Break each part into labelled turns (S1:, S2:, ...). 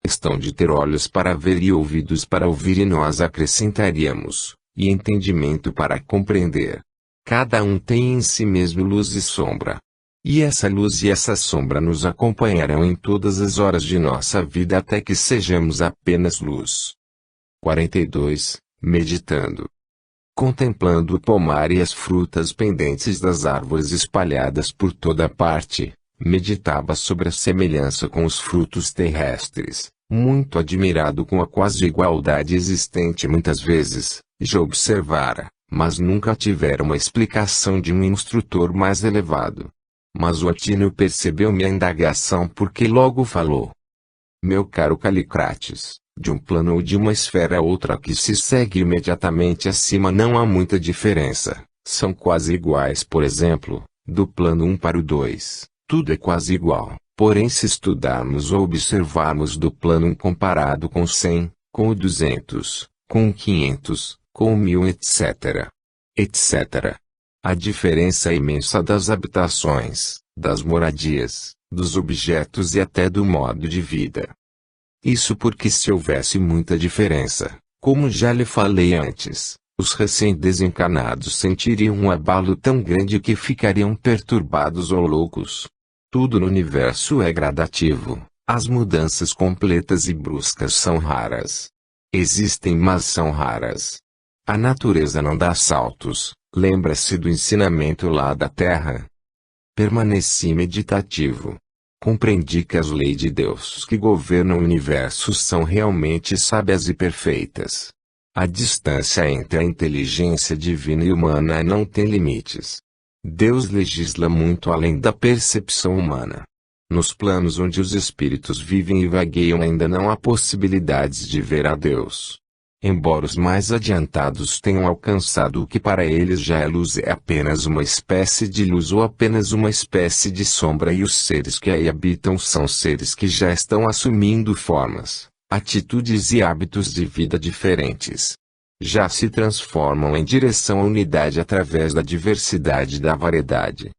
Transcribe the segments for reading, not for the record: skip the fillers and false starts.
S1: questão de ter olhos para ver e ouvidos para ouvir, e nós acrescentaríamos, e entendimento para compreender. Cada um tem em si mesmo luz e sombra. E essa luz e essa sombra nos acompanharão em todas as horas de nossa vida até que sejamos apenas luz. 42. Meditando. Contemplando o pomar e as frutas pendentes das árvores espalhadas por toda parte, meditava sobre a semelhança com os frutos terrestres, muito admirado com a quase igualdade existente muitas vezes, já observara, mas nunca tivera uma explicação de um instrutor mais elevado. Mas o Atino percebeu minha indagação porque logo falou: meu caro Calicrates, de um plano ou de uma esfera a outra que se segue imediatamente acima não há muita diferença, são quase iguais. Por exemplo, do plano 1 para o 2, tudo é quase igual, porém se estudarmos ou observarmos do plano 1 comparado com o 100, com o 200, com o 500, com o 1000, etc. A diferença é imensa das habitações, das moradias, dos objetos e até do modo de vida. Isso porque se houvesse muita diferença, como já lhe falei antes, os recém-desencarnados sentiriam um abalo tão grande que ficariam perturbados ou loucos. Tudo no universo é gradativo, as mudanças completas e bruscas são raras. Existem, mas são raras. A natureza não dá saltos, lembra-se do ensinamento lá da Terra. Permaneci meditativo. Compreendi que as leis de Deus que governam o universo são realmente sábias e perfeitas. A distância entre a inteligência divina e humana não tem limites. Deus legisla muito além da percepção humana. Nos planos onde os espíritos vivem e vagueiam ainda não há possibilidades de ver a Deus. Embora os mais adiantados tenham alcançado o que para eles já é luz, é apenas uma espécie de luz ou apenas uma espécie de sombra, e os seres que aí habitam são seres que já estão assumindo formas, atitudes e hábitos de vida diferentes. Já se transformam em direção à unidade através da diversidade e da variedade.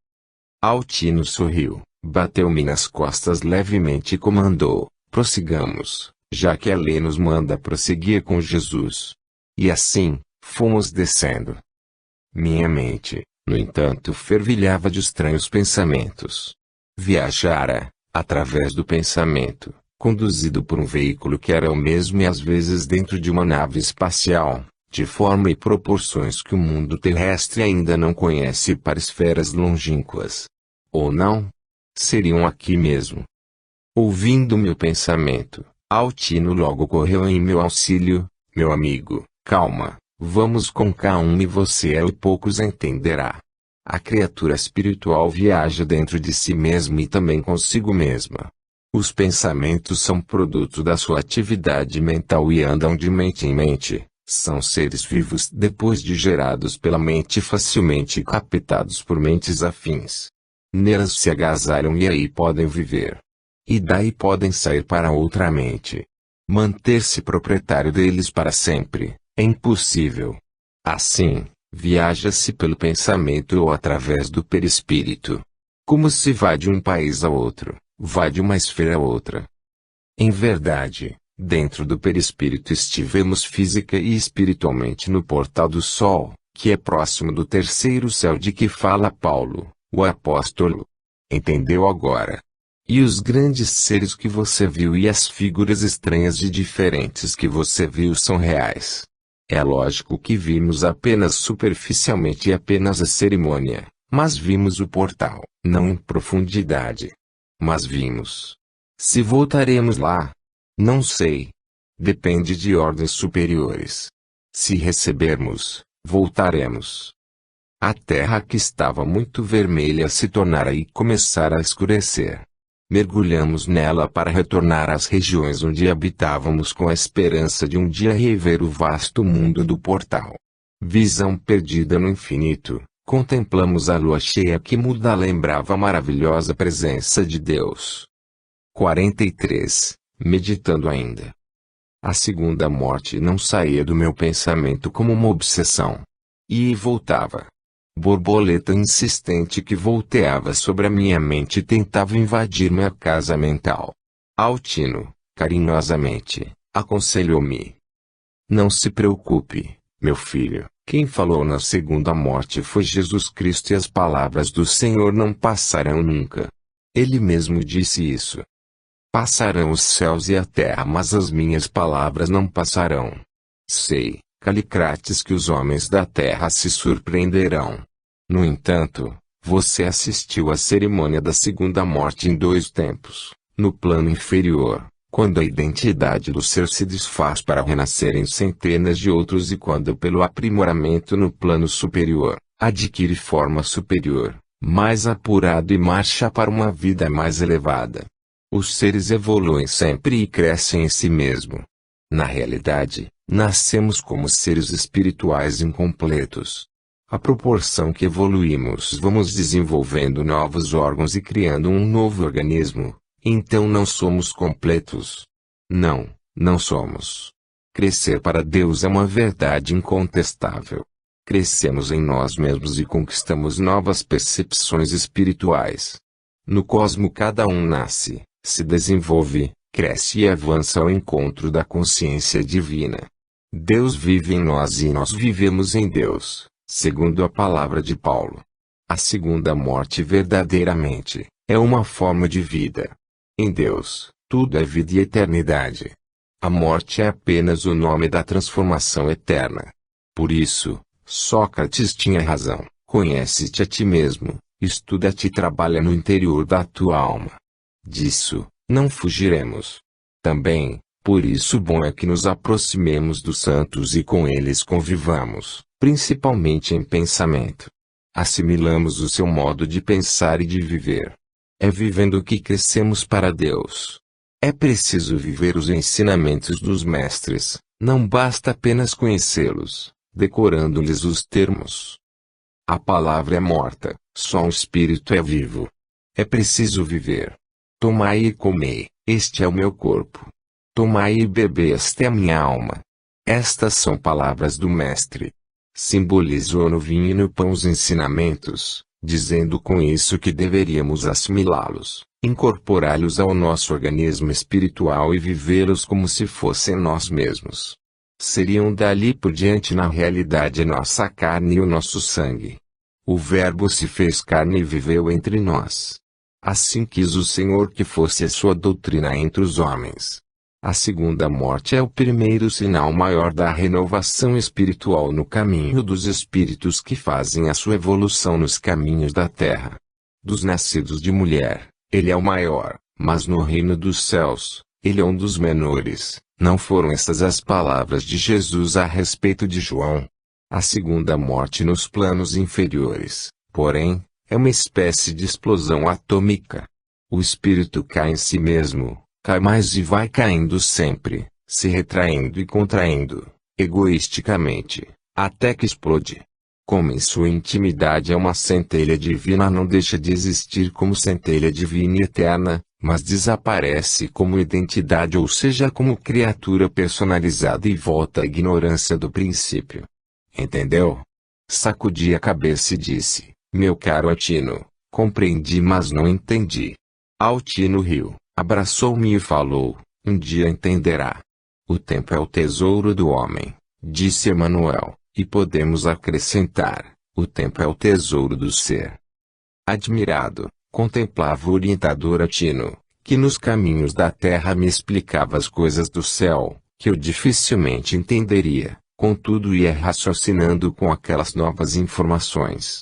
S1: Altino sorriu, bateu-me nas costas levemente e comandou: prossigamos, já que a lei nos manda prosseguir com Jesus. E assim, fomos descendo. Minha mente, no entanto, fervilhava de estranhos pensamentos. Viajara, através do pensamento, conduzido por um veículo que era o mesmo e às vezes dentro de uma nave espacial, de forma e proporções que o mundo terrestre ainda não conhece, para esferas longínquas. Ou não? Seriam aqui mesmo. Ouvindo meu pensamento, Altino logo correu em meu auxílio: meu amigo, calma, vamos com calma e você aos poucos entenderá. A criatura espiritual viaja dentro de si mesma e também consigo mesma. Os pensamentos são produto da sua atividade mental e andam de mente em mente. São seres vivos depois de gerados pela mente, facilmente captados por mentes afins. Nelas se agasalham e aí podem viver. E daí podem sair para outra mente. Manter-se proprietário deles para sempre é impossível. Assim, viaja-se pelo pensamento ou através do perispírito. Como se vai de um país a outro, vai de uma esfera a outra. Em verdade, dentro do perispírito estivemos física e espiritualmente no portal do Sol, que é próximo do terceiro céu de que fala Paulo, o apóstolo. Entendeu agora? E os grandes seres que você viu e as figuras estranhas e diferentes que você viu são reais. É lógico que vimos apenas superficialmente e apenas a cerimônia, mas vimos o portal, não em profundidade. Mas vimos. Se voltaremos lá? Não sei. Depende de ordens superiores. Se recebermos, voltaremos. A terra que estava muito vermelha se tornara e começara a escurecer. Mergulhamos nela para retornar às regiões onde habitávamos com a esperança de um dia rever o vasto mundo do portal. Visão perdida no infinito, contemplamos a lua cheia que muda lembrava a maravilhosa presença de Deus. 43. Meditando ainda. A segunda morte não saía do meu pensamento como uma obsessão. Ia e voltava. Borboleta insistente que volteava sobre a minha mente e tentava invadir minha casa mental. Altino, Carinhosamente, aconselhou-me: não se preocupe, meu filho. Quem falou na segunda morte foi Jesus Cristo e as palavras do Senhor não passarão nunca. Ele mesmo disse isso. Passarão os céus e a terra, mas as minhas palavras não passarão. Sei, Calicrates, que os homens da terra se surpreenderão. No entanto, você assistiu à cerimônia da segunda morte em dois tempos, no plano inferior, quando a identidade do ser se desfaz para renascer em centenas de outros e quando pelo aprimoramento no plano superior, adquire forma superior, mais apurado e marcha para uma vida mais elevada. Os seres evoluem sempre e crescem em si mesmo. Na realidade, nascemos como seres espirituais incompletos. À proporção que evoluímos, vamos desenvolvendo novos órgãos e criando um novo organismo. Então não somos completos. Não, não somos. Crescer para Deus é uma verdade incontestável. Crescemos em nós mesmos e conquistamos novas percepções espirituais. No cosmo cada um nasce, se desenvolve, cresce e avança ao encontro da consciência divina. Deus vive em nós e nós vivemos em Deus, segundo a palavra de Paulo. A segunda morte verdadeiramente é uma forma de vida. Em Deus, tudo é vida e eternidade. A morte é apenas o nome da transformação eterna. Por isso, Sócrates tinha razão: conhece-te a ti mesmo, estuda-te e trabalha no interior da tua alma. Disso, não fugiremos. Também, por isso bom é que nos aproximemos dos santos e com eles convivamos, principalmente em pensamento. Assimilamos o seu modo de pensar e de viver. É vivendo que crescemos para Deus. É preciso viver os ensinamentos dos mestres, não basta apenas conhecê-los, decorando-lhes os termos. A palavra é morta, só o espírito é vivo. É preciso viver. Tomai e comei, este é o meu corpo. Tomai e bebei, esta é a minha alma. Estas são palavras do mestre. Simbolizou no vinho e no pão os ensinamentos, dizendo com isso que deveríamos assimilá-los, incorporá-los ao nosso organismo espiritual e vivê-los como se fossem nós mesmos. Seriam dali por diante na realidade nossa carne e o nosso sangue. O Verbo se fez carne e viveu entre nós. Assim quis o Senhor que fosse a sua doutrina entre os homens. A segunda morte é o primeiro sinal maior da renovação espiritual no caminho dos espíritos que fazem a sua evolução nos caminhos da terra. Dos nascidos de mulher, ele é o maior, mas no reino dos céus, ele é um dos menores. Não foram estas as palavras de Jesus a respeito de João? A segunda morte nos planos inferiores, porém, é uma espécie de explosão atômica. O espírito cai em si mesmo. Cai mais e vai caindo sempre, se retraindo e contraindo, egoisticamente, até que explode. Como em sua intimidade é uma centelha divina, não deixa de existir como centelha divina e eterna, mas desaparece como identidade, ou seja, como criatura personalizada, e volta à ignorância do princípio. Entendeu? Sacudi a cabeça e disse: meu caro Altino, compreendi, mas não entendi. Altino riu. Abraçou-me e falou: um dia entenderá. O tempo é o tesouro do homem, disse Emmanuel, e podemos acrescentar: o tempo é o tesouro do ser. Admirado, contemplava o orientador Altino, que nos caminhos da terra me explicava as coisas do céu, que eu dificilmente entenderia, contudo ia raciocinando com aquelas novas informações.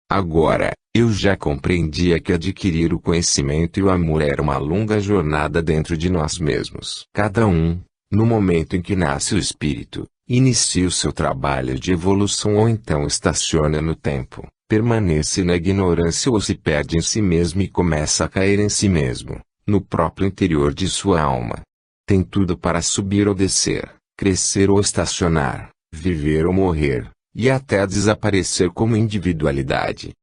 S1: Agora, eu já compreendia que adquirir o conhecimento e o amor era uma longa jornada dentro de nós mesmos. Cada um, no momento em que nasce o espírito, inicia o seu trabalho de evolução ou então estaciona no tempo, permanece na ignorância ou se perde em si mesmo e começa a cair em si mesmo, no próprio interior de sua alma. Tem tudo para subir ou descer, crescer ou estacionar, viver ou morrer, e até desaparecer como individualidade.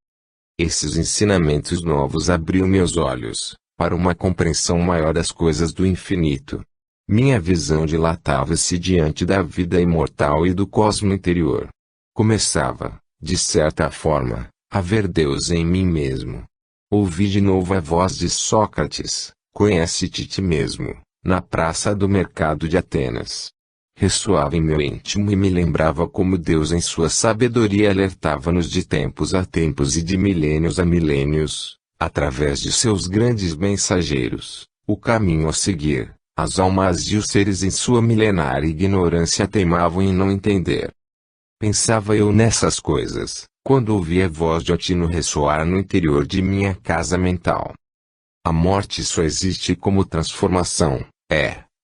S1: Esses ensinamentos novos abriram meus olhos, para uma compreensão maior das coisas do infinito. Minha visão dilatava-se diante da vida imortal e do cosmo interior. Começava, de certa forma, a ver Deus em mim mesmo. Ouvi de novo a voz de Sócrates: conhece-te ti mesmo, na praça do mercado de Atenas. Ressoava em meu íntimo e me lembrava como Deus em sua sabedoria alertava-nos de tempos a tempos e de milênios a milênios, através de seus grandes mensageiros, o caminho a seguir. As almas e os seres em sua milenária ignorância teimavam em não entender. Pensava eu nessas coisas, quando ouvi a voz de Otino ressoar no interior de minha casa mental. A morte só existe como transformação,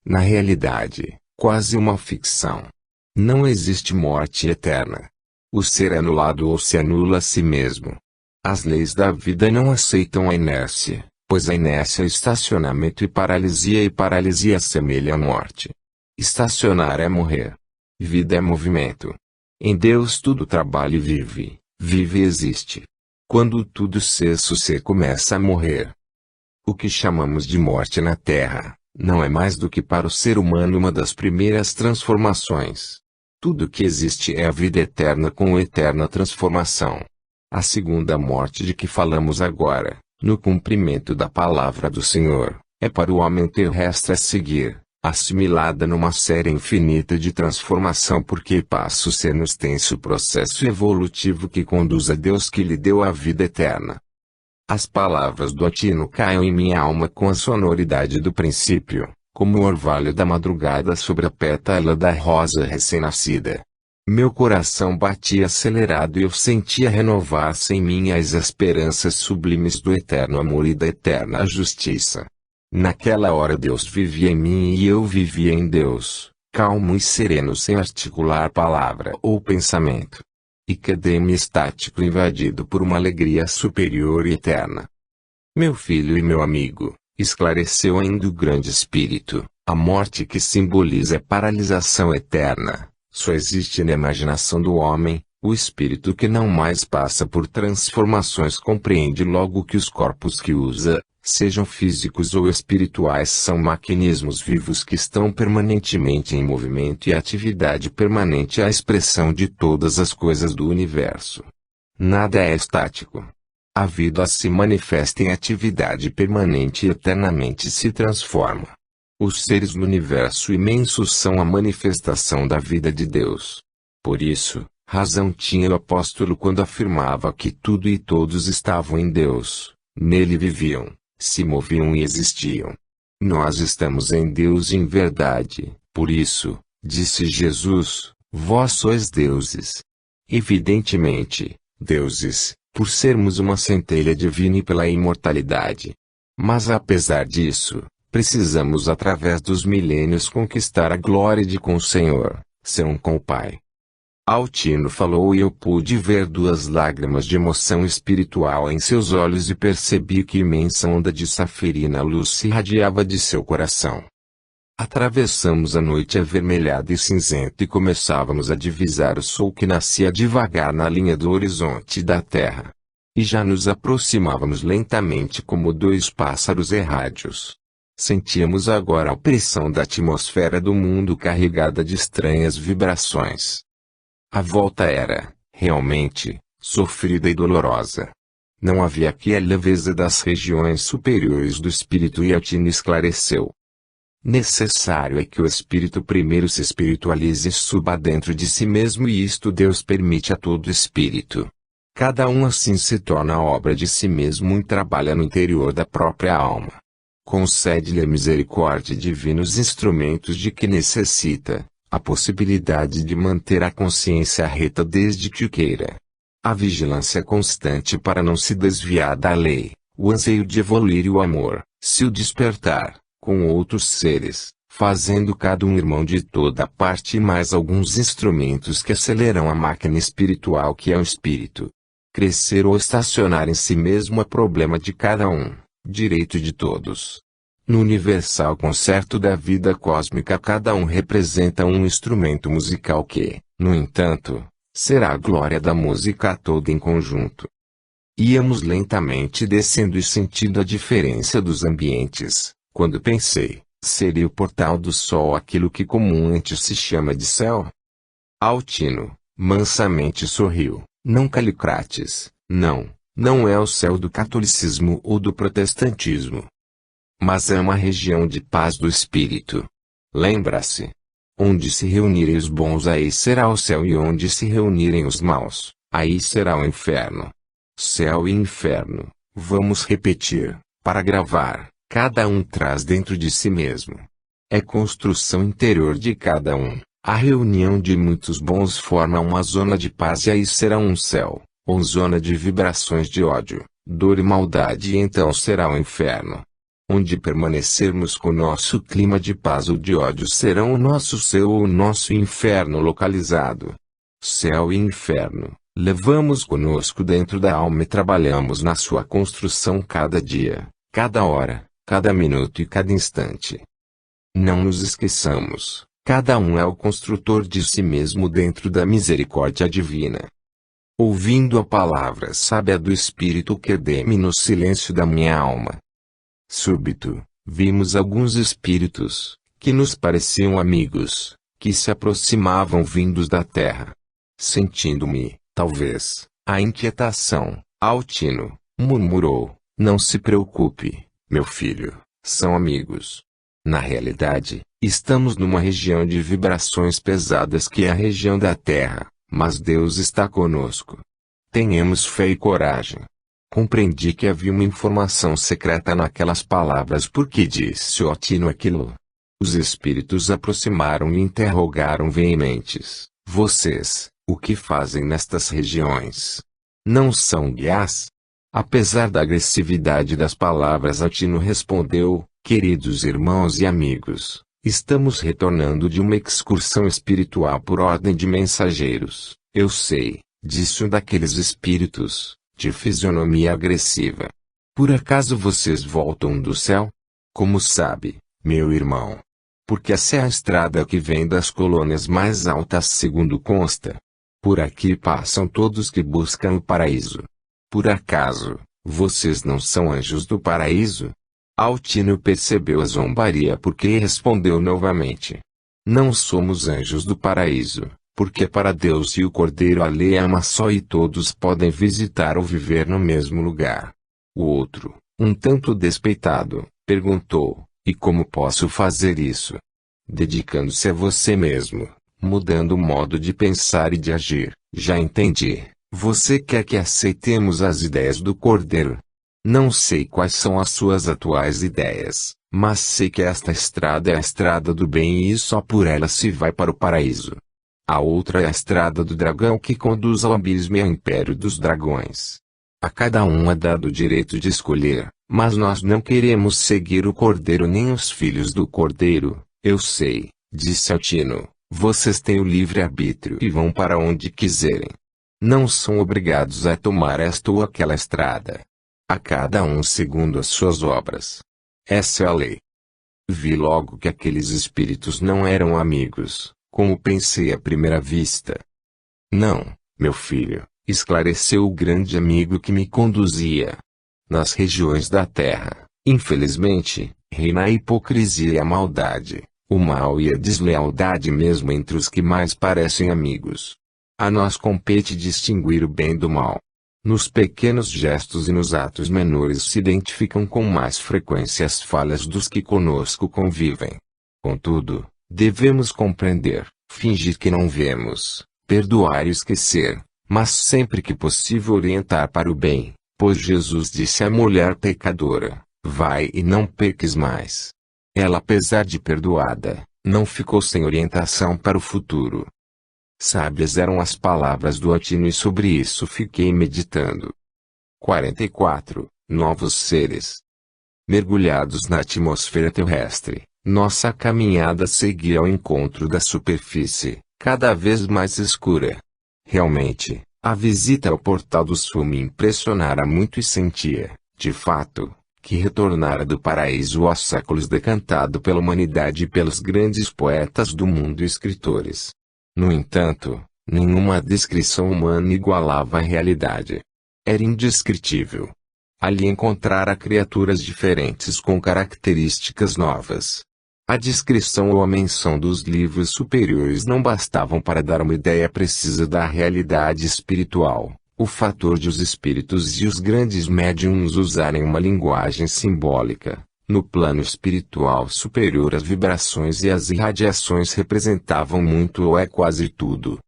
S1: na realidade, quase uma ficção. Não existe morte eterna. O ser é anulado ou se anula a si mesmo. As leis da vida não aceitam a inércia, pois a inércia é estacionamento e paralisia assemelha à morte. Estacionar é morrer. Vida é movimento. Em Deus tudo trabalha e vive e existe. Quando tudo cessa, o ser começa a morrer. O que chamamos de morte na Terra, não é mais do que para o ser humano uma das primeiras transformações. Tudo que existe é a vida eterna com eterna transformação. A segunda morte de que falamos agora, no cumprimento da palavra do Senhor, é para o homem terrestre a seguir, assimilada numa série infinita de transformação porque passa a ser no extenso processo evolutivo que conduz a Deus que lhe deu a vida eterna. As palavras do Otino caem em minha alma com a sonoridade do princípio, como o orvalho da madrugada sobre a pétala da rosa recém-nascida. Meu coração batia acelerado e eu sentia renovar-se em mim as esperanças sublimes do eterno amor e da eterna justiça. Naquela hora Deus vivia em mim e eu vivia em Deus, calmo e sereno sem articular palavra ou pensamento. E quedei-me estático invadido por uma alegria superior e eterna. Meu filho e meu amigo, esclareceu ainda o grande espírito, a morte que simboliza a paralisação eterna, só existe na imaginação do homem. O espírito que não mais passa por transformações compreende logo que os corpos que usa, sejam físicos ou espirituais, são maquinismos vivos que estão permanentemente em movimento e atividade permanente à expressão de todas as coisas do universo. Nada é estático. A vida se manifesta em atividade permanente e eternamente se transforma. Os seres do universo imenso são a manifestação da vida de Deus. Por isso, razão tinha o apóstolo quando afirmava que tudo e todos estavam em Deus, nele viviam, se moviam e existiam. Nós estamos em Deus em verdade, por isso, disse Jesus, vós sois deuses. Evidentemente, deuses, por sermos uma centelha divina e pela imortalidade. Mas apesar disso, precisamos através dos milênios conquistar a glória de com o Senhor, ser um com o Pai. Altino falou e eu pude ver 2 lágrimas de emoção espiritual em seus olhos e percebi que imensa onda de safirina luz se irradiava de seu coração. Atravessamos a noite avermelhada e cinzenta e começávamos a divisar o sol que nascia devagar na linha do horizonte da terra. E já nos aproximávamos lentamente como 2 pássaros errádios. Sentíamos agora a pressão da atmosfera do mundo carregada de estranhas vibrações. A volta era, realmente, sofrida e dolorosa. Não havia aqui a leveza das regiões superiores do espírito e Altino esclareceu. Necessário é que o espírito primeiro se espiritualize e suba dentro de si mesmo e isto Deus permite a todo espírito. Cada um assim se torna a obra de si mesmo e trabalha no interior da própria alma. Concede-lhe a misericórdia divina os instrumentos de que necessita, a possibilidade de manter a consciência reta desde que o queira. A vigilância constante para não se desviar da lei, o anseio de evoluir e o amor, se o despertar, com outros seres, fazendo cada um irmão de toda parte e mais alguns instrumentos que aceleram a máquina espiritual que é o espírito. Crescer ou estacionar em si mesmo é problema de cada um, direito de todos. No universal concerto da vida cósmica cada um representa um instrumento musical que, no entanto, será a glória da música toda em conjunto. Íamos lentamente descendo e sentindo a diferença dos ambientes, quando pensei, seria o portal do sol aquilo que comumente se chama de céu? Altino, mansamente sorriu, não Calicrates, não é o céu do catolicismo ou do protestantismo. mas é uma região de paz do espírito. Lembra-se. Onde se reunirem os bons, aí será o céu, e onde se reunirem os maus, aí será o inferno. Céu e inferno, vamos repetir, para gravar, cada um traz dentro de si mesmo. É construção interior de cada um. A reunião de muitos bons forma uma zona de paz, e aí será um céu, ou zona de vibrações de ódio, dor e maldade, e então será o inferno. Onde permanecermos com nosso clima de paz ou de ódio serão o nosso céu ou o nosso inferno localizado. Céu e inferno, levamos conosco dentro da alma e trabalhamos na sua construção cada dia, cada hora, cada minuto e cada instante. Não nos esqueçamos, cada um é o construtor de si mesmo dentro da misericórdia divina. Ouvindo a palavra sábia do Espírito, quedei-me no silêncio da minha alma. Súbito, vimos alguns espíritos, que nos pareciam amigos, que se aproximavam vindos da terra. Sentindo-me, talvez, a inquietação, Altino murmurou: não se preocupe, meu filho, são amigos. Na realidade, estamos numa região de vibrações pesadas que é a região da terra, mas Deus está conosco. Tenhamos fé e coragem. Compreendi que havia uma informação secreta naquelas palavras, porque disse Altino aquilo. Os espíritos aproximaram e interrogaram veementes: vocês, o que fazem nestas regiões? Não são guias? Apesar da agressividade das palavras, Altino respondeu: queridos irmãos e amigos, estamos retornando de uma excursão espiritual por ordem de mensageiros. Eu sei, disse um daqueles espíritos, de fisionomia agressiva. Por acaso vocês voltam do céu? Como sabe, meu irmão? Porque essa é a estrada que vem das colônias mais altas, segundo consta. Por aqui passam todos que buscam o paraíso. Por acaso, vocês não são anjos do paraíso? Altino percebeu a zombaria porque respondeu novamente: não somos anjos do paraíso, porque para Deus e o Cordeiro a lei é uma só e todos podem visitar ou viver no mesmo lugar. O outro, um tanto despeitado, perguntou: e como posso fazer isso? Dedicando-se a você mesmo, mudando o modo de pensar e de agir. Já entendi, você quer que aceitemos as ideias do Cordeiro. Não sei quais são as suas atuais ideias, mas sei que esta estrada é a estrada do bem e só por ela se vai para o paraíso. A outra é a estrada do dragão que conduz ao abismo e ao império dos dragões. A cada um é dado o direito de escolher, mas nós não queremos seguir o Cordeiro nem os filhos do Cordeiro. Eu sei, disse Altino, vocês têm o livre-arbítrio e vão para onde quiserem. Não são obrigados a tomar esta ou aquela estrada. A cada um segundo as suas obras. Essa é a lei. Vi logo que aqueles espíritos não eram amigos, como pensei à primeira vista. Não, meu filho, esclareceu o grande amigo que me conduzia. Nas regiões da terra, infelizmente, reina a hipocrisia e a maldade, o mal e a deslealdade mesmo entre os que mais parecem amigos. A nós compete distinguir o bem do mal. Nos pequenos gestos e nos atos menores se identificam com mais frequência as falhas dos que conosco convivem. Contudo, devemos compreender, fingir que não vemos, perdoar e esquecer, mas sempre que possível orientar para o bem, pois Jesus disse à mulher pecadora: vai e não peques mais. Ela, apesar de perdoada, não ficou sem orientação para o futuro. Sábias eram as palavras do Altino e sobre isso fiquei meditando. 44. Novos seres. Mergulhados na atmosfera terrestre, nossa caminhada seguia ao encontro da superfície, cada vez mais escura. Realmente, a visita ao Portal do Sul me impressionara muito e sentia, de fato, que retornara do paraíso há séculos, decantado pela humanidade e pelos grandes poetas do mundo e escritores. No entanto, nenhuma descrição humana igualava a realidade. Era indescritível. Ali encontrara criaturas diferentes com características novas. A descrição ou a menção dos livros superiores não bastavam para dar uma ideia precisa da realidade espiritual. O fator de os espíritos e os grandes médiuns usarem uma linguagem simbólica, No plano espiritual superior, as vibrações e as irradiações representavam muito ou é quase tudo.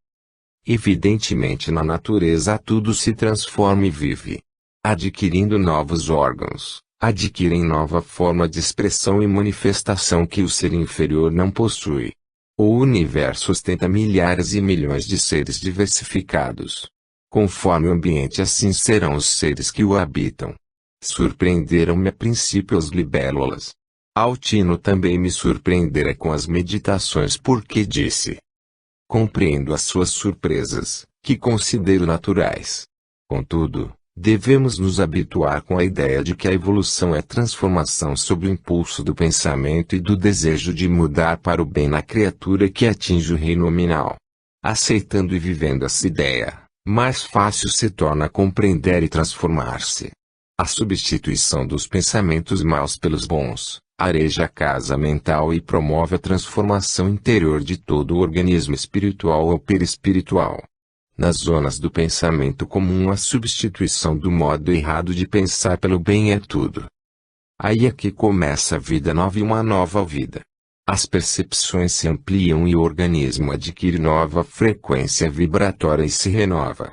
S1: Evidentemente, na natureza tudo se transforma e vive, adquirindo novos órgãos, adquirem nova forma de expressão e manifestação que o ser inferior não possui. O universo ostenta milhares e milhões de seres diversificados. Conforme o ambiente, assim serão os seres que o habitam. Surpreenderam-me a princípio as libélulas. Altino também me surpreendera com as meditações, porque disse: compreendo as suas surpresas, que considero naturais. Contudo, devemos nos habituar com a ideia de que a evolução é transformação sob o impulso do pensamento e do desejo de mudar para o bem na criatura que atinge o reino nominal. Aceitando e vivendo essa ideia, mais fácil se torna compreender e transformar-se. A substituição dos pensamentos maus pelos bons areja a casa mental e promove a transformação interior de todo o organismo espiritual ou perispiritual. Nas zonas do pensamento comum, a substituição do modo errado de pensar pelo bem é tudo. Aí é que começa a vida nova e uma nova vida. As percepções se ampliam e o organismo adquire nova frequência vibratória e se renova.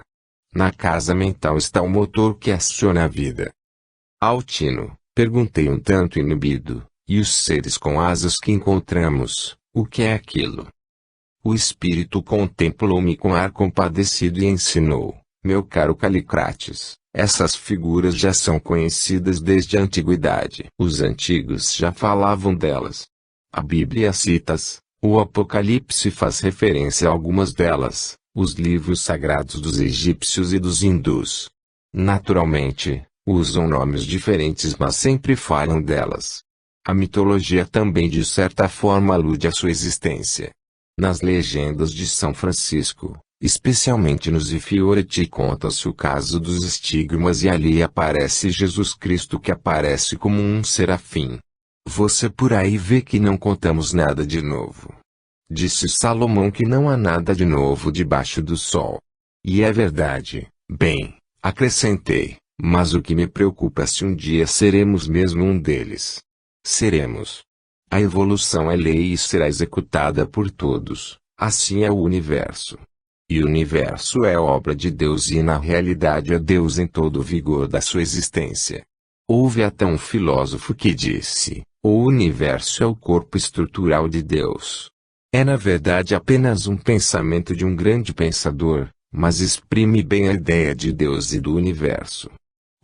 S1: Na casa mental está o motor que aciona a vida. Altino, perguntei um tanto inibido, e os seres com asas que encontramos, o que é aquilo? O espírito contemplou-me com ar compadecido e ensinou: meu caro Calicrates, essas figuras já são conhecidas desde a antiguidade. Os antigos já falavam delas. A Bíblia cita-as, o Apocalipse faz referência a algumas delas, os livros sagrados dos egípcios e dos hindus. Naturalmente, usam nomes diferentes, mas sempre falam delas. A mitologia também de certa forma alude à sua existência. Nas legendas de São Francisco, especialmente nos Ifioretti, conta-se o caso dos estigmas e ali aparece Jesus Cristo, que aparece como um serafim. Você por aí vê que não contamos nada de novo. Disse Salomão que não há nada de novo debaixo do sol. E é verdade. Bem, acrescentei, mas o que me preocupa é se um dia seremos mesmo um deles. Seremos. A evolução é lei e será executada por todos, assim é o universo. E o universo é obra de Deus e na realidade é Deus em todo o vigor da sua existência. Houve até um filósofo que disse: o universo é o corpo estrutural de Deus. É na verdade apenas um pensamento de um grande pensador, mas exprime bem a ideia de Deus e do universo.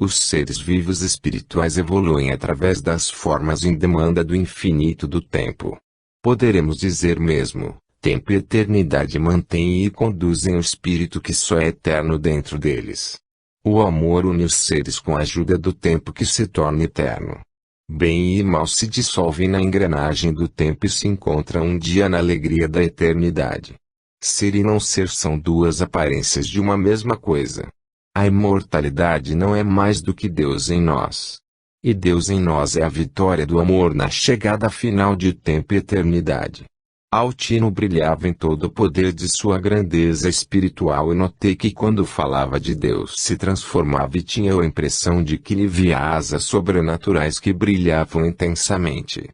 S1: Os seres vivos espirituais evoluem através das formas em demanda do infinito do tempo. Poderemos dizer mesmo, tempo e eternidade mantêm e conduzem o espírito que só é eterno dentro deles. O amor une os seres com a ajuda do tempo que se torna eterno. Bem e mal se dissolvem na engrenagem do tempo e se encontram um dia na alegria da eternidade. Ser e não ser são duas aparências de uma mesma coisa. A imortalidade não é mais do que Deus em nós. E Deus em nós é a vitória do amor na chegada final de tempo e eternidade. Altino brilhava em todo o poder de sua grandeza espiritual e notei que quando falava de Deus se transformava e tinha a impressão de que lhe via asas sobrenaturais que brilhavam intensamente.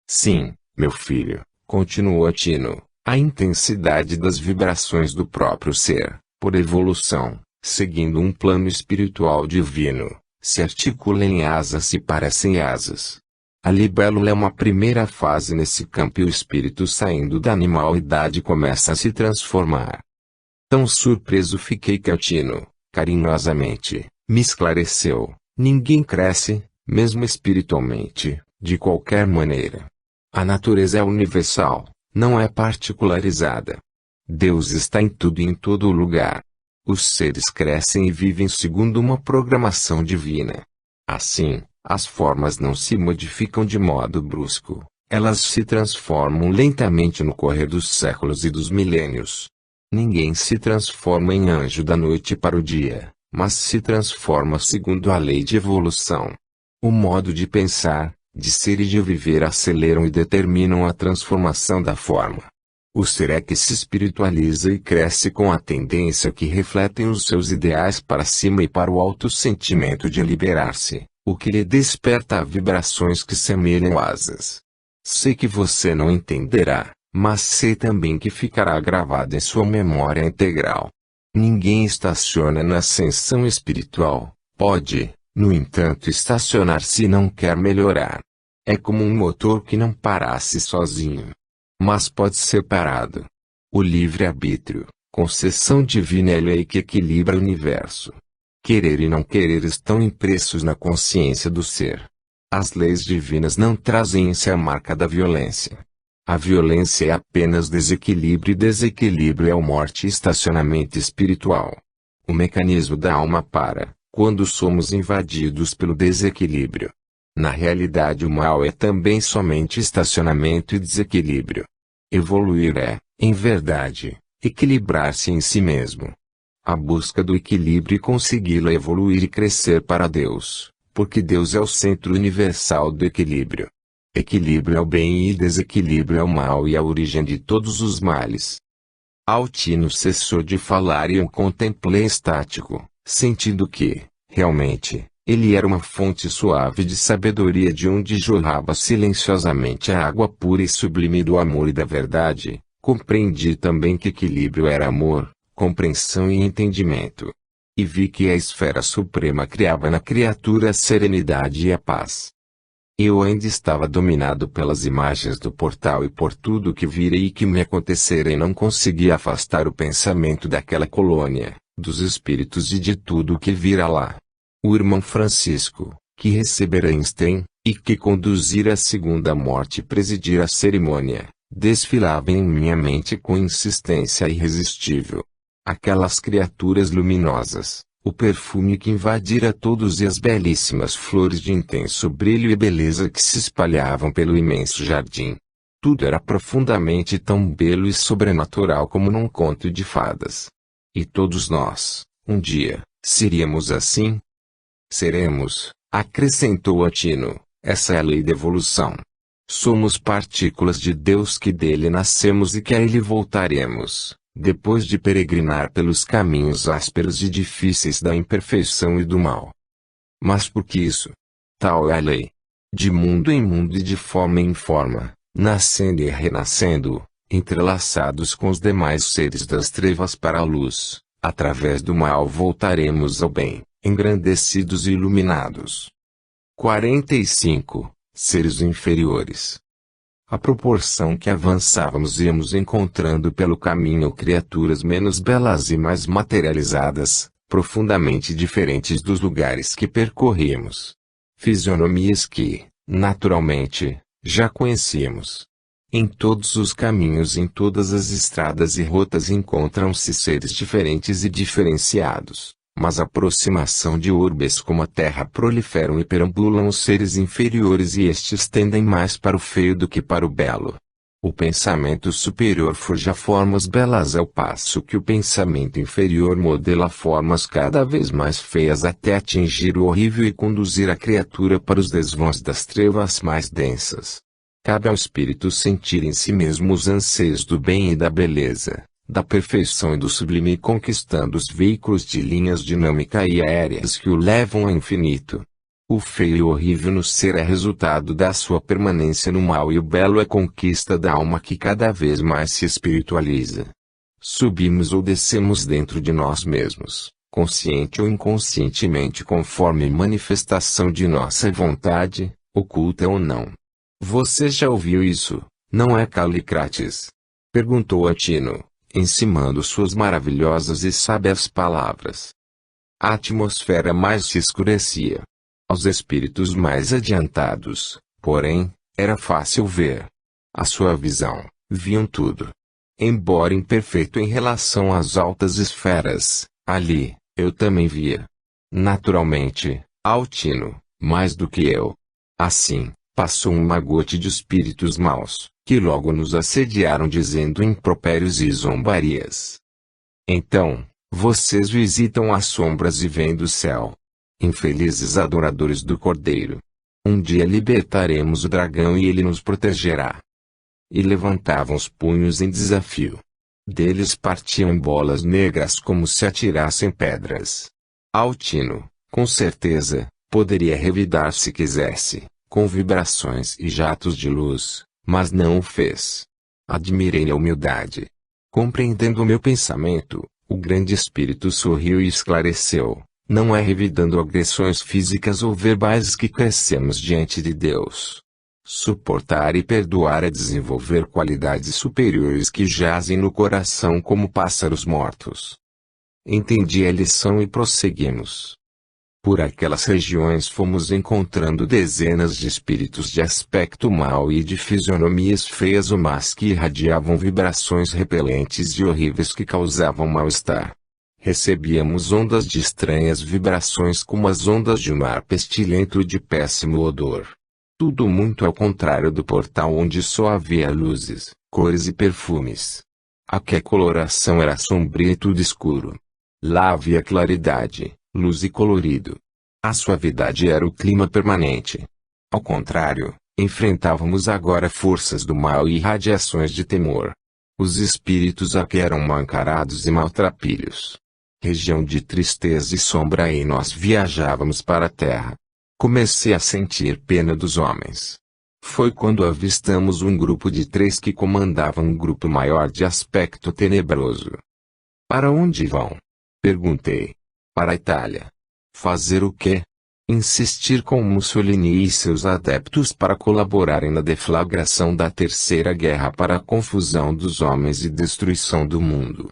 S1: Sim, meu filho, continuou Altino, a intensidade das vibrações do próprio ser, por evolução, seguindo um plano espiritual divino, se articula em asas e parecem asas. A libélula é uma primeira fase nesse campo e o espírito saindo da animalidade começa a se transformar. Tão surpreso fiquei que Altino, carinhosamente, me esclareceu: ninguém cresce, mesmo espiritualmente, de qualquer maneira. A natureza é universal, não é particularizada. Deus está em tudo e em todo lugar. Os seres crescem e vivem segundo uma programação divina. Assim, as formas não se modificam de modo brusco, elas se transformam lentamente no correr dos séculos e dos milênios. Ninguém se transforma em anjo da noite para o dia, mas se transforma segundo a lei de evolução. O modo de pensar, de ser e de viver aceleram e determinam a transformação da forma. O ser é que se espiritualiza e cresce com a tendência que refletem os seus ideais para cima e para o alto sentimento de liberar-se, o que lhe desperta vibrações que semelham asas. Sei que você não entenderá, mas sei também que ficará gravado em sua memória integral. Ninguém estaciona na ascensão espiritual, pode, no entanto, estacionar se não quer melhorar. É como um motor que não parasse sozinho, mas pode ser parado. O livre-arbítrio, concessão divina, é a lei que equilibra o universo. Querer e não querer estão impressos na consciência do ser. As leis divinas não trazem em si a marca da violência. A violência é apenas desequilíbrio e desequilíbrio é morte e estacionamento espiritual. O mecanismo da alma para, quando somos invadidos pelo desequilíbrio. Na realidade, o mal é também somente estacionamento e desequilíbrio. Evoluir é, em verdade, equilibrar-se em si mesmo. A busca do equilíbrio e consegui-lo é evoluir e crescer para Deus, porque Deus é o centro universal do equilíbrio. Equilíbrio é o bem e desequilíbrio é o mal e a origem de todos os males. Altino cessou de falar e eu contemplei estático, sentindo que, realmente, ele era uma fonte suave de sabedoria de onde jorrava silenciosamente a água pura e sublime do amor e da verdade. Compreendi também que equilíbrio era amor, compreensão e entendimento. E vi que a esfera suprema criava na criatura a serenidade e a paz. Eu ainda estava dominado pelas imagens do portal e por tudo que virei e que me acontecera e não conseguia afastar o pensamento daquela colônia, dos espíritos e de tudo o que vira lá. O irmão Francisco, que recebera Einstein, e que conduzira a segunda morte e presidira a cerimônia, desfilava em minha mente com insistência irresistível. Aquelas criaturas luminosas, o perfume que invadira todos e as belíssimas flores de intenso brilho e beleza que se espalhavam pelo imenso jardim. Tudo era profundamente tão belo e sobrenatural como num conto de fadas. E todos nós, um dia, seríamos assim? Seremos, acrescentou Altino, essa é a lei da evolução. Somos partículas de Deus que dele nascemos e que a ele voltaremos, depois de peregrinar pelos caminhos ásperos e difíceis da imperfeição e do mal. Mas por que isso? Tal é a lei. De mundo em mundo e de forma em forma, nascendo e renascendo, entrelaçados com os demais seres das trevas para a luz, através do mal voltaremos ao bem, engrandecidos e iluminados. 45. Seres inferiores. À proporção que avançávamos íamos encontrando pelo caminho criaturas menos belas e mais materializadas, profundamente diferentes dos lugares que percorríamos. Fisionomias que, naturalmente, já conhecíamos. Em todos os caminhos e em todas as estradas e rotas encontram-se seres diferentes e diferenciados. Mas a aproximação de urbes como a terra proliferam e perambulam os seres inferiores e estes tendem mais para o feio do que para o belo. O pensamento superior forja formas belas ao passo que o pensamento inferior modela formas cada vez mais feias até atingir o horrível e conduzir a criatura para os desvãos das trevas mais densas. Cabe ao espírito sentir em si mesmo os anseios do bem e da beleza, da perfeição e do sublime, conquistando os veículos de linhas dinâmicas e aéreas que o levam ao infinito. O feio e o horrível no ser é resultado da sua permanência no mal e o belo é conquista da alma que cada vez mais se espiritualiza. Subimos ou descemos dentro de nós mesmos, consciente ou inconscientemente conforme manifestação de nossa vontade, oculta ou não. Você já ouviu isso, não é, Calicrates? Perguntou Altino, encimando suas maravilhosas e sábias palavras. A atmosfera mais se escurecia. Aos espíritos mais adiantados, porém, era fácil ver. A sua visão, viam tudo. Embora imperfeito em relação às altas esferas, ali, eu também via. Naturalmente, Altino, mais do que eu. Assim, passou um magote de espíritos maus, que logo nos assediaram dizendo impropérios e zombarias. Então, vocês visitam as sombras e vêm do céu. Infelizes adoradores do Cordeiro. Um dia libertaremos o dragão e ele nos protegerá. E levantavam os punhos em desafio. Deles partiam bolas negras como se atirassem pedras. Altino, com certeza, Poderia revidar se quisesse, com vibrações e jatos de luz, mas não o fez. Admirei a humildade. Compreendendo o meu pensamento, o grande espírito sorriu e esclareceu: não é revidando agressões físicas ou verbais que crescemos diante de Deus. Suportar e perdoar é desenvolver qualidades superiores que jazem no coração como pássaros mortos. Entendi a lição e prosseguimos. Por aquelas regiões fomos encontrando dezenas de espíritos de aspecto mau e de fisionomias feias ou más que irradiavam vibrações repelentes e horríveis que causavam mal-estar. Recebíamos ondas de estranhas vibrações como as ondas de um mar pestilento de péssimo odor. Tudo muito ao contrário do portal onde só havia luzes, cores e perfumes. Aqui a coloração era sombria e tudo escuro. Lá havia claridade, luz e colorido. A suavidade era o clima permanente. Ao contrário, enfrentávamos agora forças do mal e radiações de temor. Os espíritos aqui eram mal-encarados e maltrapilhos. Região de tristeza e sombra e nós viajávamos para a terra. Comecei a sentir pena dos homens. Foi quando avistamos um grupo de 3 que comandavam um grupo maior de aspecto tenebroso. Para onde vão? Perguntei. Para a Itália. Fazer o quê? Insistir com Mussolini e seus adeptos para colaborarem na deflagração da Terceira Guerra para a confusão dos homens e destruição do mundo.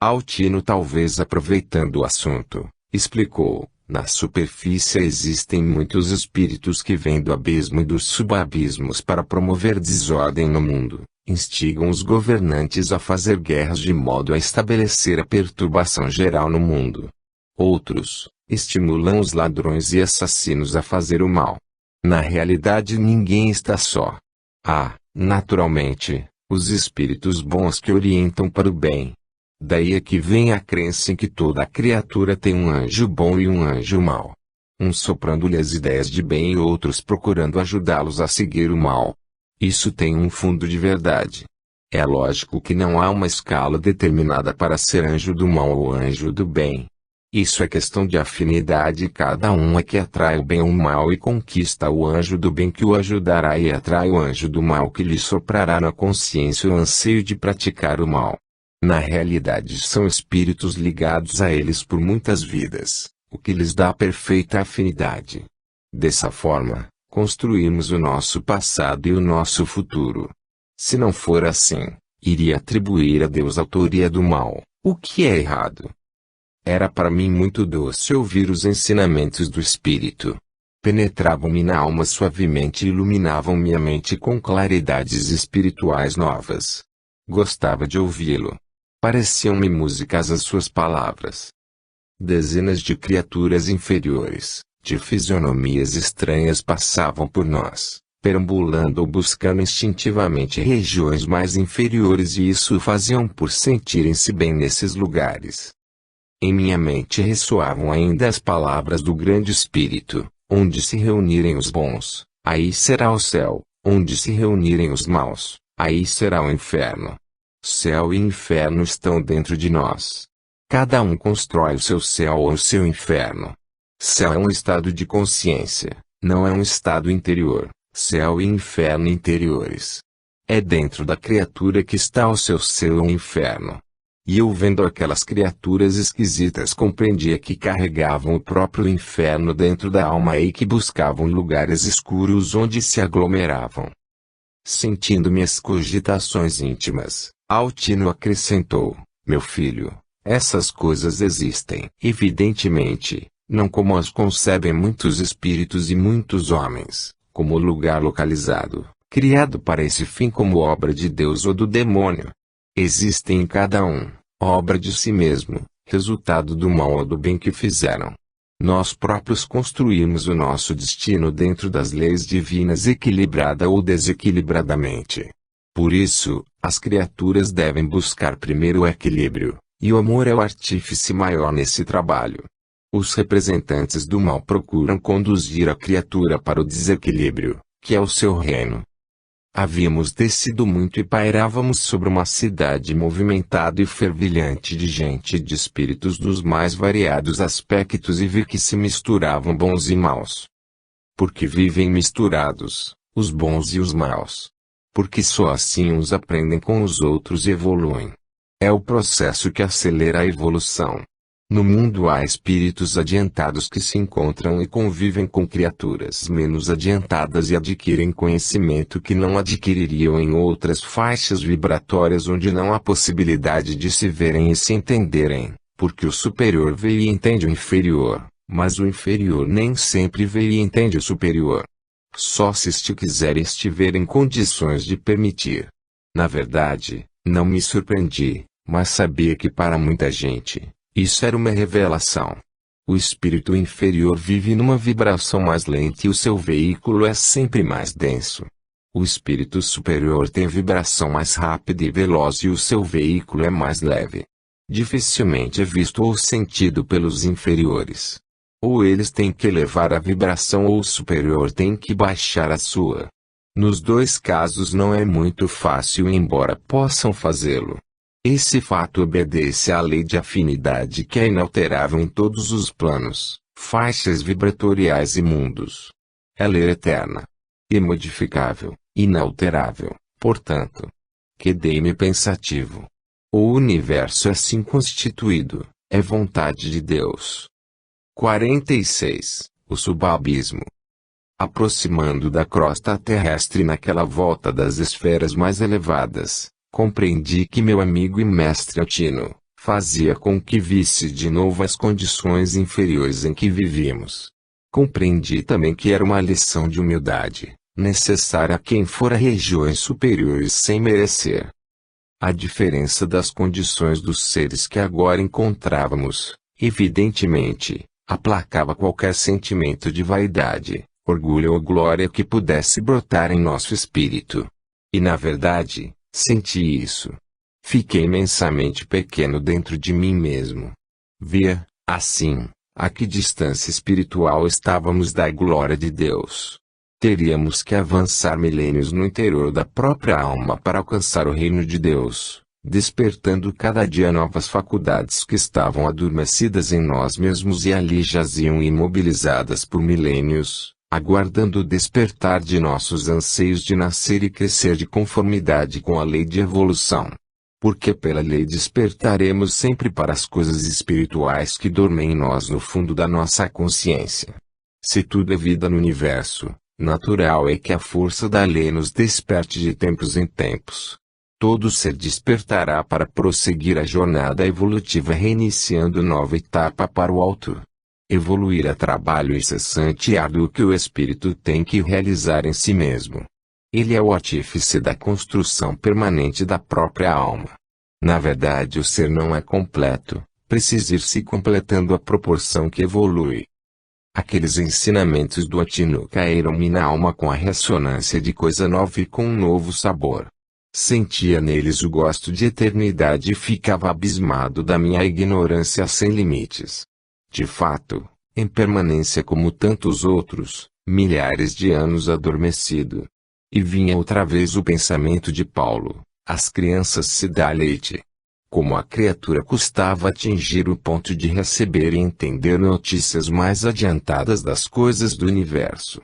S1: Altino, talvez aproveitando o assunto, explicou: na superfície existem muitos espíritos que vêm do abismo e dos subabismos para promover desordem no mundo, instigam os governantes a fazer guerras de modo a estabelecer a perturbação geral no mundo. Outros estimulam os ladrões e assassinos a fazer o mal. Na realidade, ninguém está só. Há, naturalmente, os espíritos bons que orientam para o bem. Daí é que vem a crença em que toda criatura tem um anjo bom e um anjo mau. Uns soprando-lhe as ideias de bem e outros procurando ajudá-los a seguir o mal. Isso tem um fundo de verdade. É lógico que não há uma escala determinada para ser anjo do mal ou anjo do bem. Isso é questão de afinidade e cada um é que atrai o bem ou o mal e conquista o anjo do bem que o ajudará e atrai o anjo do mal que lhe soprará na consciência o anseio de praticar o mal. Na realidade são espíritos ligados a eles por muitas vidas, o que lhes dá perfeita afinidade. Dessa forma, construímos o nosso passado e o nosso futuro. Se não for assim, iria atribuir a Deus a autoria do mal, o que é errado. Era para mim muito doce ouvir os ensinamentos do Espírito. Penetravam-me na alma suavemente e iluminavam minha mente com claridades espirituais novas. Gostava de ouvi-lo. Pareciam-me músicas as suas palavras. Dezenas de criaturas inferiores, de fisionomias estranhas passavam por nós, perambulando ou buscando instintivamente regiões mais inferiores e isso o faziam por sentirem-se bem nesses lugares. Em minha mente ressoavam ainda as palavras do Grande Espírito: onde se reunirem os bons, aí será o céu; onde se reunirem os maus, aí será o inferno. Céu e inferno estão dentro de nós. Cada um constrói o seu céu ou o seu inferno. Céu é um estado de consciência, não é um estado interior. Céu e inferno interiores. É dentro da criatura que está o seu céu ou inferno. E eu, vendo aquelas criaturas esquisitas, compreendia que carregavam o próprio inferno dentro da alma e que buscavam lugares escuros onde se aglomeravam. Sentindo minhas cogitações íntimas, Altino acrescentou: meu filho, essas coisas existem, evidentemente, não como as concebem muitos espíritos e muitos homens, como lugar localizado, criado para esse fim como obra de Deus ou do demônio. Existem em cada um, obra de si mesmo, resultado do mal ou do bem que fizeram. Nós próprios construímos o nosso destino dentro das leis divinas equilibrada ou desequilibradamente. Por isso, as criaturas devem buscar primeiro o equilíbrio, e o amor é o artífice maior nesse trabalho. Os representantes do mal procuram conduzir a criatura para o desequilíbrio, que é o seu reino. Havíamos descido muito e pairávamos sobre uma cidade movimentada e fervilhante de gente e de espíritos dos mais variados aspectos e vi que se misturavam bons e maus. Porque vivem misturados, os bons e os maus. Porque só assim uns aprendem com os outros e evoluem. É o processo que acelera a evolução. No mundo há espíritos adiantados que se encontram e convivem com criaturas menos adiantadas e adquirem conhecimento que não adquiririam em outras faixas vibratórias onde não há possibilidade de se verem e se entenderem, porque o superior vê e entende o inferior, mas o inferior nem sempre vê e entende o superior. Só se este quiser e estiver em condições de permitir. Na verdade, não me surpreendi, mas sabia que para muita gente, isso era uma revelação. O espírito inferior vive numa vibração mais lenta e o seu veículo é sempre mais denso. O espírito superior tem vibração mais rápida e veloz e o seu veículo é mais leve. Dificilmente é visto ou sentido pelos inferiores. Ou eles têm que elevar a vibração ou o superior tem que baixar a sua. Nos dois casos não é muito fácil embora possam fazê-lo. Esse fato obedece à lei de afinidade que é inalterável em todos os planos, faixas vibratoriais e mundos. É lei eterna, imodificável, inalterável, portanto. Quedei-me pensativo. O universo é assim constituído, é vontade de Deus. 46. O subabismo. Aproximando da crosta terrestre naquela volta das esferas mais elevadas, compreendi que meu amigo e mestre Altino fazia com que visse de novo as condições inferiores em que vivíamos. Compreendi também que era uma lição de humildade, necessária a quem fora regiões superiores sem merecer. A diferença das condições dos seres que agora encontrávamos, evidentemente, aplacava qualquer sentimento de vaidade, orgulho ou glória que pudesse brotar em nosso espírito. E na verdade, senti isso. Fiquei imensamente pequeno dentro de mim mesmo. Via, assim, a que distância espiritual estávamos da glória de Deus. Teríamos que avançar milênios no interior da própria alma para alcançar o reino de Deus, despertando cada dia novas faculdades que estavam adormecidas em nós mesmos e ali jaziam imobilizadas por milênios, aguardando o despertar de nossos anseios de nascer e crescer de conformidade com a lei de evolução. Porque pela lei despertaremos sempre para as coisas espirituais que dormem em nós no fundo da nossa consciência. Se tudo é vida no universo, natural é que a força da lei nos desperte de tempos em tempos. Todo ser despertará para prosseguir a jornada evolutiva reiniciando nova etapa para o alto. Evoluir é trabalho incessante e árduo que o espírito tem que realizar em si mesmo. Ele é o artífice da construção permanente da própria alma. Na verdade o ser não é completo, precisa ir se completando à proporção que evolui. Aqueles ensinamentos do Altino caíram-me na alma com a ressonância de coisa nova e com um novo sabor. Sentia neles o gosto de eternidade e ficava abismado da minha ignorância sem limites. De fato, em permanência como tantos outros, milhares de anos adormecido. E vinha outra vez o pensamento de Paulo, as crianças se dá leite. Como a criatura custava atingir o ponto de receber e entender notícias mais adiantadas das coisas do universo.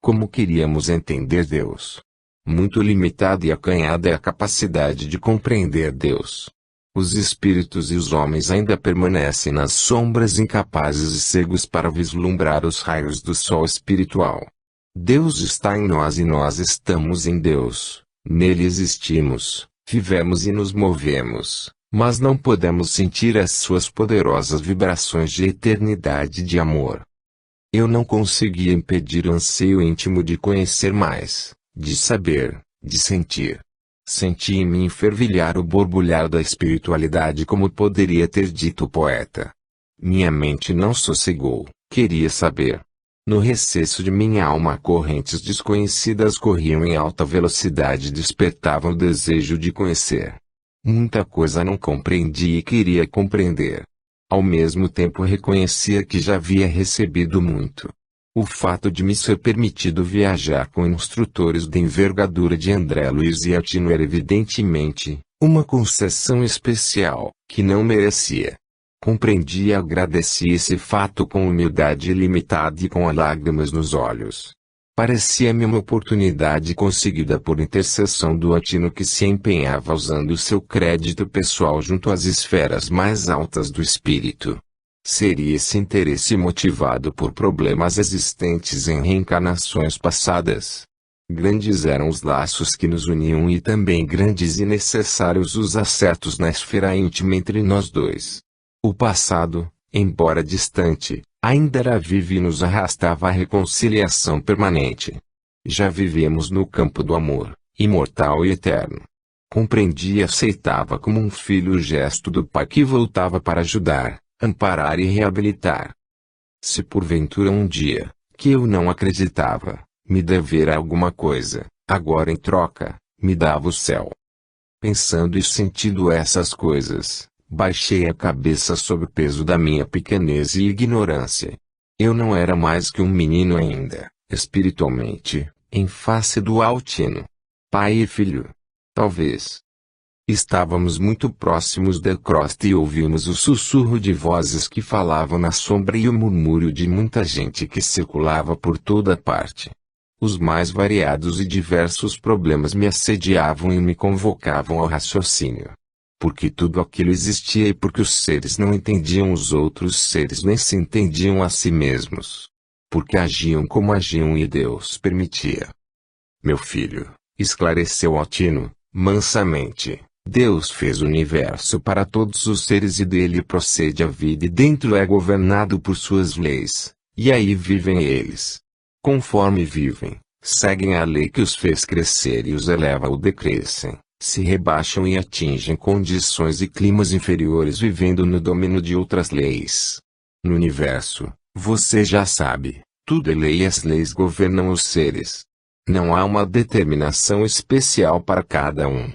S1: Como queríamos entender Deus. Muito limitada e acanhada é a capacidade de compreender Deus. Os espíritos e os homens ainda permanecem nas sombras incapazes e cegos para vislumbrar os raios do sol espiritual. Deus está em nós e nós estamos em Deus. Nele existimos, vivemos e nos movemos, mas não podemos sentir as suas poderosas vibrações de eternidade e de amor. Eu não conseguia impedir o anseio íntimo de conhecer mais, de saber, de sentir. Senti em mim fervilhar o borbulhar da espiritualidade como poderia ter dito o poeta. Minha mente não sossegou, queria saber. No recesso de minha alma correntes desconhecidas corriam em alta velocidade e despertavam o desejo de conhecer. Muita coisa não compreendia e queria compreender. Ao mesmo tempo reconhecia que já havia recebido muito. O fato de me ser permitido viajar com instrutores de envergadura de André Luiz e Atino era evidentemente uma concessão especial, que não merecia. Compreendi e agradeci esse fato com humildade ilimitada e com lágrimas nos olhos. Parecia-me uma oportunidade conseguida por intercessão do Atino, que se empenhava usando seu crédito pessoal junto às esferas mais altas do espírito. Seria esse interesse motivado por problemas existentes em reencarnações passadas? Grandes eram os laços que nos uniam e também grandes e necessários os acertos na esfera íntima entre nós dois. O passado, embora distante, ainda era vivo e nos arrastava à reconciliação permanente. Já vivíamos no campo do amor, imortal e eterno. Compreendia e aceitava como um filho o gesto do pai que voltava para ajudar, amparar e reabilitar. Se porventura um dia, que eu não acreditava, me devera alguma coisa, agora em troca, me dava o céu. Pensando e sentindo essas coisas, baixei a cabeça sob o peso da minha pequenez e ignorância. Eu não era mais que um menino ainda, espiritualmente, em face do Altino. Pai e filho. Talvez. Estávamos muito próximos da crosta e ouvimos o sussurro de vozes que falavam na sombra e o murmúrio de muita gente que circulava por toda parte. Os mais variados e diversos problemas me assediavam e me convocavam ao raciocínio. Porque tudo aquilo existia e porque os seres não entendiam os outros seres nem se entendiam a si mesmos. Porque agiam como agiam e Deus permitia. Meu filho, esclareceu Atino, mansamente, Deus fez o universo para todos os seres e dele procede a vida e dentro é governado por suas leis, e aí vivem eles. Conforme vivem, seguem a lei que os fez crescer e os eleva ou decrescem. Se rebaixam e atingem condições e climas inferiores vivendo no domínio de outras leis. No universo, você já sabe, tudo é lei e as leis governam os seres. Não há uma determinação especial para cada um.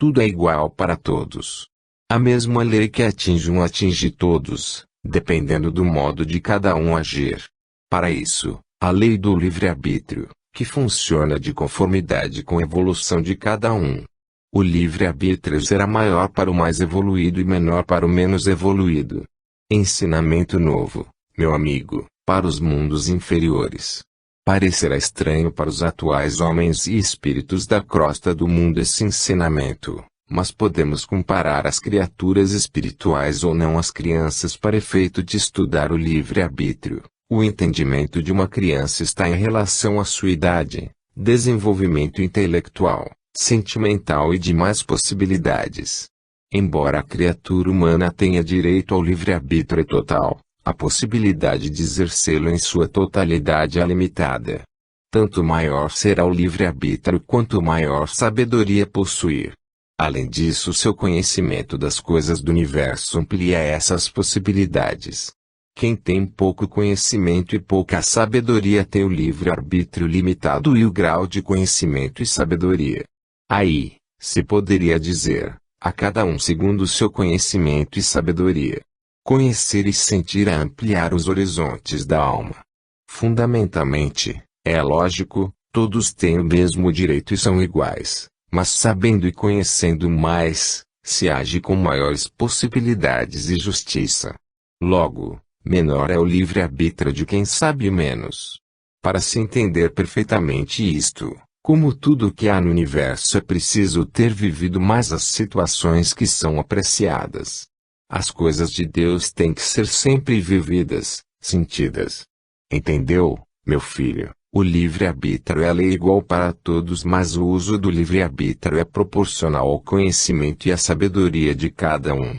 S1: Tudo é igual para todos. A mesma lei que atinge um atinge todos, dependendo do modo de cada um agir. Para isso, a lei do livre-arbítrio, que funciona de conformidade com a evolução de cada um. O livre-arbítrio será maior para o mais evoluído e menor para o menos evoluído. Ensinamento novo, meu amigo, para os mundos inferiores. Parecerá estranho para os atuais homens e espíritos da crosta do mundo esse ensinamento, mas podemos comparar as criaturas espirituais ou não às crianças para efeito de estudar o livre-arbítrio. O entendimento de uma criança está em relação à sua idade, desenvolvimento intelectual, sentimental e demais possibilidades. Embora a criatura humana tenha direito ao livre-arbítrio total, a possibilidade de exercê-lo em sua totalidade é limitada. Tanto maior será o livre-arbítrio quanto maior sabedoria possuir. Além disso, seu conhecimento das coisas do universo amplia essas possibilidades. Quem tem pouco conhecimento e pouca sabedoria tem o livre-arbítrio limitado e o grau de conhecimento e sabedoria. Aí, se poderia dizer, a cada um segundo o seu conhecimento e sabedoria. Conhecer e sentir a ampliar os horizontes da alma. Fundamentalmente, é lógico, todos têm o mesmo direito e são iguais, mas sabendo e conhecendo mais, se age com maiores possibilidades e justiça. Logo, menor é o livre-arbítrio de quem sabe menos. Para se entender perfeitamente isto, como tudo o que há no universo é preciso ter vivido mais as situações que são apreciadas. As coisas de Deus têm que ser sempre vividas, sentidas. Entendeu, meu filho? O livre-arbítrio é a lei igual para todos, mas o uso do livre-arbítrio é proporcional ao conhecimento e à sabedoria de cada um.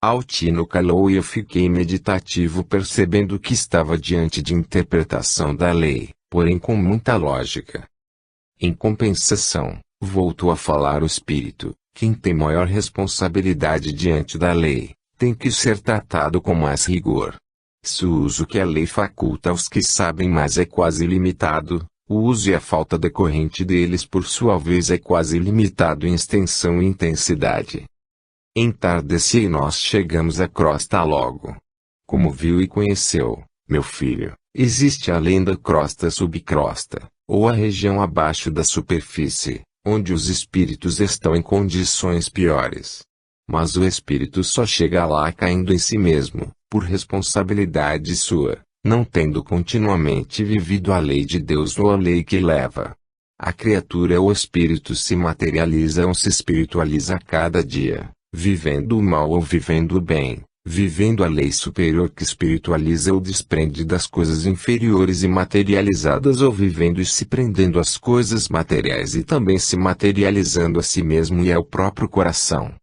S1: Altino calou e eu fiquei meditativo percebendo que estava diante de interpretação da lei, porém com muita lógica. Em compensação, voltou a falar o espírito, quem tem maior responsabilidade diante da lei, tem que ser tratado com mais rigor. Se o uso que a lei faculta aos que sabem mais é quase ilimitado, o uso e a falta decorrente deles por sua vez é quase limitado em extensão e intensidade. Entardeceu e nós chegamos à crosta logo. Como viu e conheceu, meu filho, Existe além da crosta-subcrosta, ou a região abaixo da superfície, onde os espíritos estão em condições piores. Mas o espírito só chega lá caindo em si mesmo, por responsabilidade sua, não tendo continuamente vivido a lei de Deus ou a lei que leva. A criatura ou espírito se materializa ou se espiritualiza a cada dia, vivendo o mal ou vivendo o bem, vivendo a lei superior que espiritualiza ou desprende das coisas inferiores e materializadas ou vivendo e se prendendo às coisas materiais e também se materializando a si mesmo e ao próprio coração.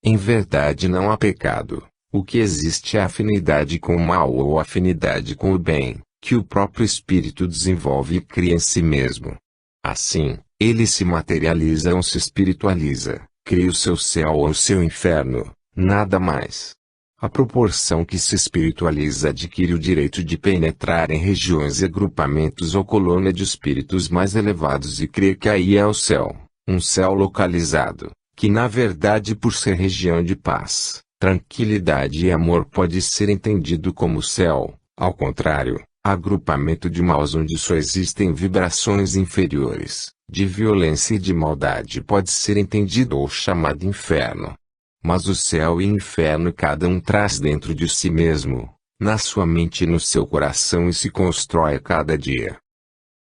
S1: Em verdade não há pecado, o que existe é afinidade com o mal ou afinidade com o bem, que o próprio espírito desenvolve e cria em si mesmo. Assim, ele se materializa ou se espiritualiza, cria o seu céu ou o seu inferno, nada mais. A proporção que se espiritualiza adquire o direito de penetrar em regiões e agrupamentos ou colônia de espíritos mais elevados e crer que aí é o céu, um céu localizado, que na verdade por ser região de paz, tranquilidade e amor pode ser entendido como céu, ao contrário, agrupamento de maus onde só existem vibrações inferiores, de violência e de maldade pode ser entendido ou chamado inferno. Mas o céu e o inferno cada um traz dentro de si mesmo, na sua mente e no seu coração e se constrói a cada dia.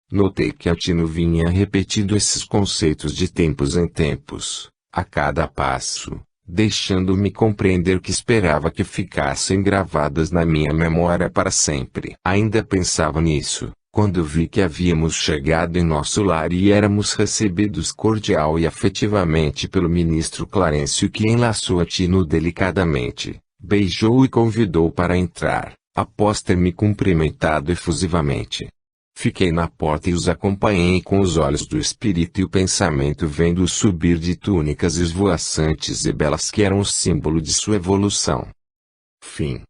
S1: Notei que Altino vinha repetindo esses conceitos de tempos em tempos, a cada passo, deixando-me compreender que esperava que ficassem gravadas na minha memória para sempre. Ainda pensava nisso, quando vi que havíamos chegado em nosso lar e éramos recebidos cordial e afetivamente pelo ministro Clarencio, que enlaçou Altino delicadamente, beijou e convidou para entrar, após ter me cumprimentado efusivamente. Fiquei na porta e os acompanhei com os olhos do espírito e o pensamento, vendo-os subir de túnicas esvoaçantes e belas que eram o símbolo de sua evolução. Fim.